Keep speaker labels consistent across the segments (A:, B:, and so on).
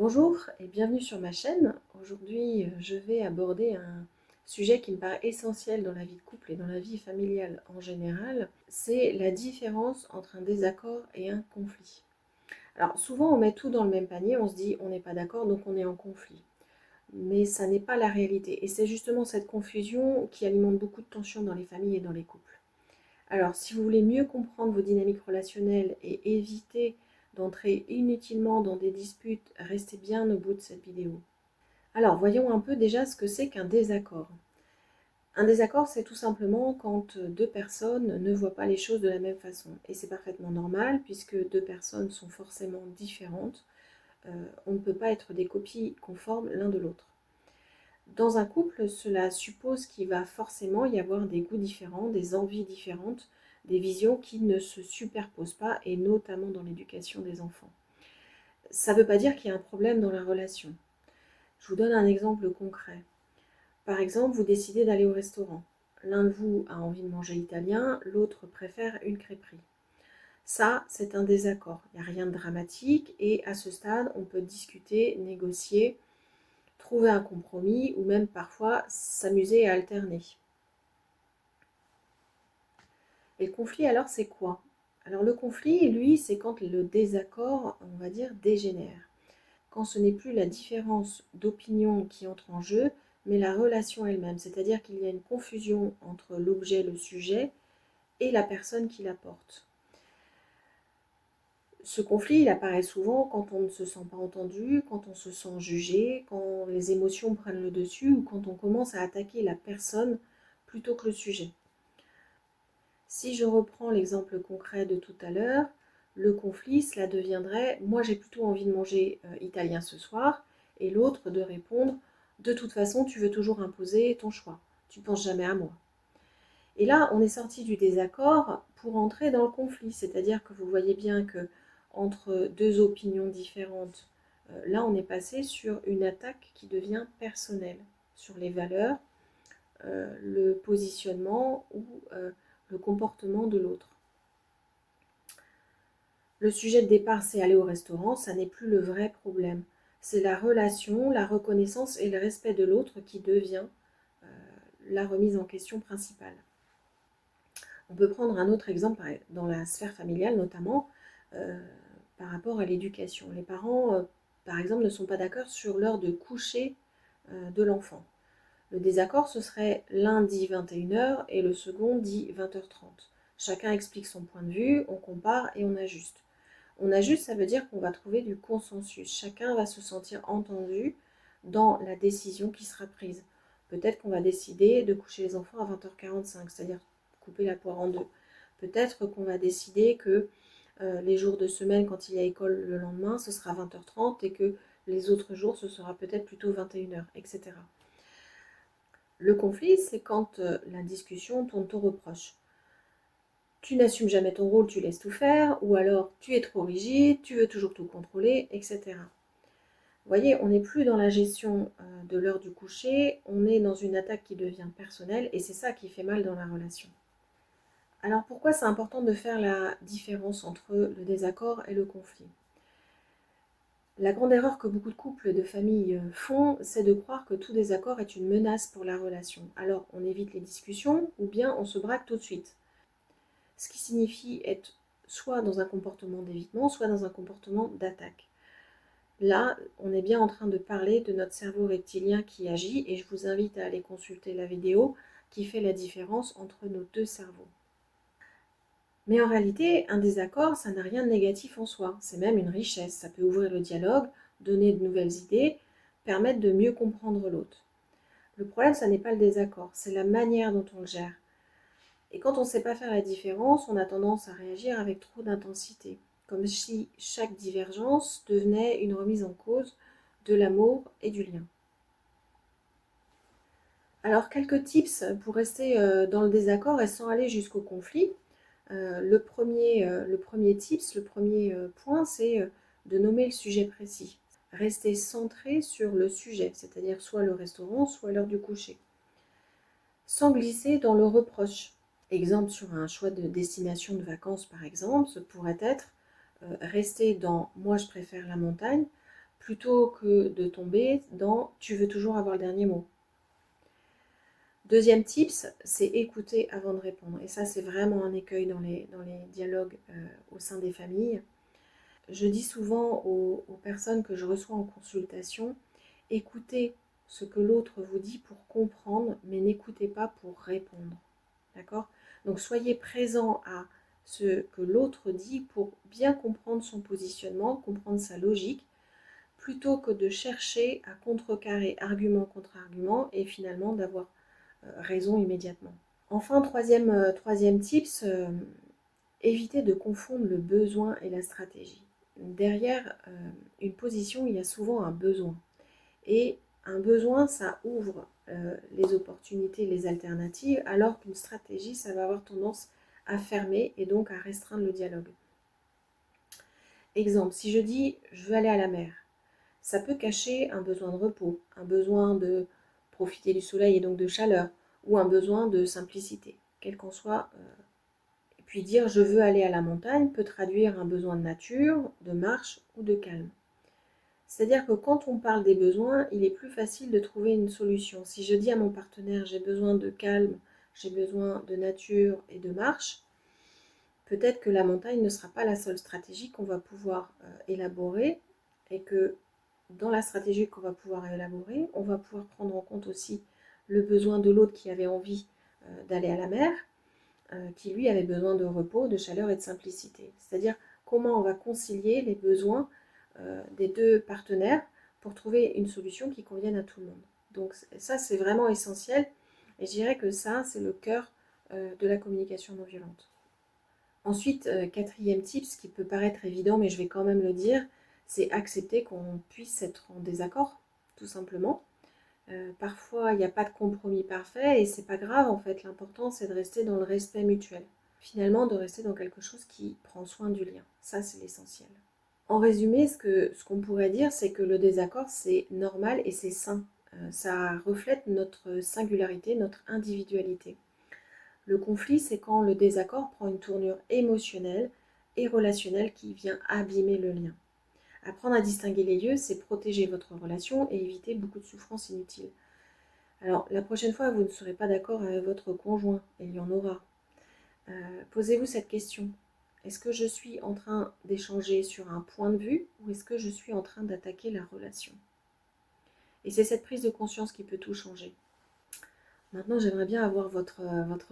A: Bonjour et bienvenue sur ma chaîne. Aujourd'hui, je vais aborder un sujet qui me paraît essentiel dans la vie de couple et dans la vie familiale en général. C'est la différence entre un désaccord et un conflit. Alors souvent, on met tout dans le même panier, on se dit on n'est pas d'accord donc on est en conflit. Mais ça n'est pas la réalité et c'est justement cette confusion qui alimente beaucoup de tensions dans les familles et dans les couples. Alors, si vous voulez mieux comprendre vos dynamiques relationnelles et éviter d'entrer inutilement dans des disputes, restez bien au bout de cette vidéo. Alors, voyons un peu déjà ce que c'est qu'un désaccord. Un désaccord, c'est tout simplement quand deux personnes ne voient pas les choses de la même façon. Et c'est parfaitement normal puisque deux personnes sont forcément différentes. On ne peut pas être des copies conformes l'un de l'autre. Dans un couple, cela suppose qu'il va forcément y avoir des goûts différents, des envies différentes, des visions qui ne se superposent pas, et notamment dans l'éducation des enfants. Ça ne veut pas dire qu'il y a un problème dans la relation. Je vous donne un exemple concret. Par exemple, vous décidez d'aller au restaurant. L'un de vous a envie de manger italien, l'autre préfère une crêperie. Ça, c'est un désaccord. Il n'y a rien de dramatique et à ce stade, on peut discuter, négocier, trouver un compromis ou même parfois s'amuser à alterner. Et le conflit, alors, c'est quoi? Alors, le conflit, lui, c'est quand le désaccord, on va dire, dégénère. Quand ce n'est plus la différence d'opinion qui entre en jeu, mais la relation elle-même. C'est-à-dire qu'il y a une confusion entre l'objet, le sujet, et la personne qui la porte. Ce conflit, il apparaît souvent quand on ne se sent pas entendu, quand on se sent jugé, quand les émotions prennent le dessus ou quand on commence à attaquer la personne plutôt que le sujet. Si je reprends l'exemple concret de tout à l'heure, le conflit, cela deviendrait « moi j'ai plutôt envie de manger italien ce soir » et l'autre de répondre « de toute façon tu veux toujours imposer ton choix, tu ne penses jamais à moi ». Et là, on est sorti du désaccord pour entrer dans le conflit, c'est-à-dire que vous voyez bien que entre deux opinions différentes, là on est passé sur une attaque qui devient personnelle, sur les valeurs, le positionnement ou le comportement de l'autre. Le sujet de départ, c'est aller au restaurant, ça n'est plus le vrai problème. C'est la relation, la reconnaissance et le respect de l'autre qui devient la remise en question principale. On peut prendre un autre exemple dans la sphère familiale notamment par rapport à l'éducation. Les parents, par exemple, ne sont pas d'accord sur l'heure de coucher de l'enfant. Le désaccord, ce serait l'un dit 21h et le second dit 20h30. Chacun explique son point de vue, on compare et on ajuste. On ajuste, ça veut dire qu'on va trouver du consensus. Chacun va se sentir entendu dans la décision qui sera prise. Peut-être qu'on va décider de coucher les enfants à 20h45, c'est-à-dire couper la poire en deux. Peut-être qu'on va décider que les jours de semaine, quand il y a école le lendemain, ce sera 20h30 et que les autres jours, ce sera peut-être plutôt 21h, etc. Le conflit, c'est quand la discussion tourne au reproche. Tu n'assumes jamais ton rôle, tu laisses tout faire, ou alors tu es trop rigide, tu veux toujours tout contrôler, etc. Vous voyez, on n'est plus dans la gestion de l'heure du coucher, on est dans une attaque qui devient personnelle, et c'est ça qui fait mal dans la relation. Alors pourquoi c'est important de faire la différence entre le désaccord et le conflit? La grande erreur que beaucoup de couples de familles font, c'est de croire que tout désaccord est une menace pour la relation. Alors on évite les discussions, ou bien on se braque tout de suite. Ce qui signifie être soit dans un comportement d'évitement, soit dans un comportement d'attaque. Là, on est bien en train de parler de notre cerveau reptilien qui agit, et je vous invite à aller consulter la vidéo qui fait la différence entre nos deux cerveaux. Mais en réalité, un désaccord, ça n'a rien de négatif en soi, c'est même une richesse, ça peut ouvrir le dialogue, donner de nouvelles idées, permettre de mieux comprendre l'autre. Le problème, ça n'est pas le désaccord, c'est la manière dont on le gère. Et quand on ne sait pas faire la différence, on a tendance à réagir avec trop d'intensité, comme si chaque divergence devenait une remise en cause de l'amour et du lien. Alors, quelques tips pour rester dans le désaccord et sans aller jusqu'au conflit. Le premier tips, le premier point, c'est de nommer le sujet précis. Rester centré sur le sujet, c'est-à-dire soit le restaurant, soit l'heure du coucher. Sans glisser dans le reproche. Exemple sur un choix de destination de vacances par exemple, ce pourrait être rester dans « moi je préfère la montagne » plutôt que de tomber dans « tu veux toujours avoir le dernier mot ». Deuxième tips, c'est écouter avant de répondre. Et ça, c'est vraiment un écueil dans les dialogues au sein des familles. Je dis souvent aux personnes que je reçois en consultation, écoutez ce que l'autre vous dit pour comprendre, mais n'écoutez pas pour répondre. D'accord? Donc soyez présent à ce que l'autre dit pour bien comprendre son positionnement, comprendre sa logique, plutôt que de chercher à contrecarrer argument contre argument et finalement d'avoir raison immédiatement. Enfin, troisième tips, évitez de confondre le besoin et la stratégie. Derrière une position, il y a souvent un besoin. Et un besoin, ça ouvre les opportunités, les alternatives, alors qu'une stratégie, ça va avoir tendance à fermer et donc à restreindre le dialogue. Exemple, si je dis « je veux aller à la mer », ça peut cacher un besoin de repos, un besoin de profiter du soleil et donc de chaleur, ou un besoin de simplicité, quel qu'en soit. Et puis dire « je veux aller à la montagne » peut traduire un besoin de nature, de marche ou de calme. C'est-à-dire que quand on parle des besoins, il est plus facile de trouver une solution. Si je dis à mon partenaire « j'ai besoin de calme, j'ai besoin de nature et de marche », peut-être que la montagne ne sera pas la seule stratégie qu'on va pouvoir élaborer et que dans la stratégie qu'on va pouvoir élaborer, on va pouvoir prendre en compte aussi le besoin de l'autre qui avait envie d'aller à la mer, qui lui avait besoin de repos, de chaleur et de simplicité. C'est-à-dire comment on va concilier les besoins des deux partenaires pour trouver une solution qui convienne à tout le monde. Donc ça, c'est vraiment essentiel et je dirais que ça, c'est le cœur de la communication non violente. Ensuite, quatrième tip, ce qui peut paraître évident, mais je vais quand même le dire, c'est accepter qu'on puisse être en désaccord, tout simplement. Parfois, il n'y a pas de compromis parfait et c'est pas grave en fait. L'important, c'est de rester dans le respect mutuel. Finalement, de rester dans quelque chose qui prend soin du lien. Ça, c'est l'essentiel. En résumé, ce qu'on pourrait dire, c'est que le désaccord, c'est normal et c'est sain. Ça reflète notre singularité, notre individualité. Le conflit, c'est quand le désaccord prend une tournure émotionnelle et relationnelle qui vient abîmer le lien. Apprendre à distinguer les lieux, c'est protéger votre relation et éviter beaucoup de souffrances inutiles. Alors, la prochaine fois, vous ne serez pas d'accord avec votre conjoint, et il y en aura. Posez-vous cette question. Est-ce que je suis en train d'échanger sur un point de vue ou est-ce que je suis en train d'attaquer la relation? Et c'est cette prise de conscience qui peut tout changer. Maintenant, j'aimerais bien avoir votre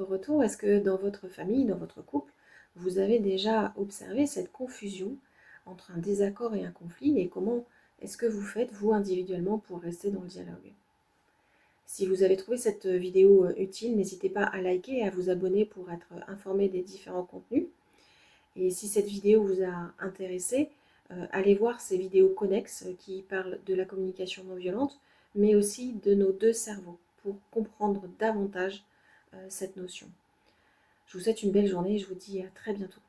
A: retour. Est-ce que dans votre famille, dans votre couple, vous avez déjà observé cette confusion entre un désaccord et un conflit et comment est-ce que vous faites, vous, individuellement, pour rester dans le dialogue? Si vous avez trouvé cette vidéo utile, n'hésitez pas à liker et à vous abonner pour être informé des différents contenus. Et si cette vidéo vous a intéressé, allez voir ces vidéos connexes qui parlent de la communication non violente, mais aussi de nos deux cerveaux, pour comprendre davantage cette notion. Je vous souhaite une belle journée et je vous dis à très bientôt.